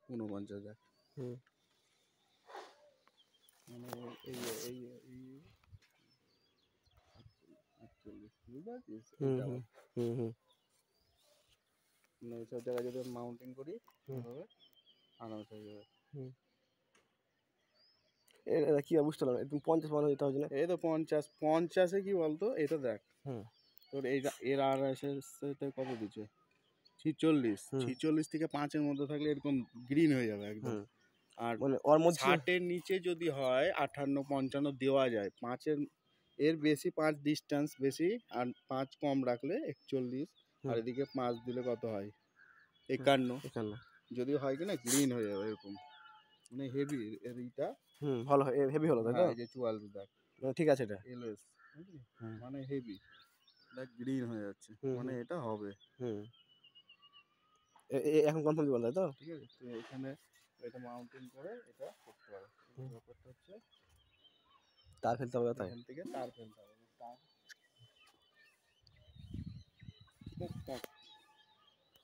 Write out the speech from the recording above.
49 দেখ হুম মানে এই এই এই 48 বুঝতে পারছিস এইটা হুম হুম হুম মানে এইসব জায়গায় যদি মাউন্টিং করি এভাবে আরামসে হয়ে যাবে। এটা কি বুঝতে পারলাম তুমি 50 মানে যেতে হবে না এই তো 50 কি বলতো এটা দেখ হুম তোর এইটা এর আর সাথে কত দিচ্ছে 46 হুম 46 থেকে 5-এর মধ্যে থাকলে এরকম গ্রিন হয়ে যাবে একদম। হুম আর মানে ওর মধ্যে 60-এর নিচে যদি হয় 58-55 দেওয়া যায় 5-এর এর বেশি 5 ডিস্টেন্স বেশি আর 5 কম রাখলে 41 আর এদিকে 5 দিলে কত হয় 51 এখানে যদি হয় কি না গ্রিন হয়ে যাবে এরকম মানে হেভি এর এইটা। ভালো হেভি হলো তাই তো হ্যাঁ এই যে 44 দেখ ঠিক আছে এটা এলএস বুঝলি মানে হেভি দেখ গ্রিন হয়ে যাচ্ছে মানে এটা হবে। হুম এখন কনফার্ম দিবেন তাই তো ঠিক আছে তুই এখানে এটা মাউন্টেন করে এটা করতে পারো। ব্যাপারটা হচ্ছে তার ফেলতে হবে তাই এখান থেকে তার ফেলতে হবে তার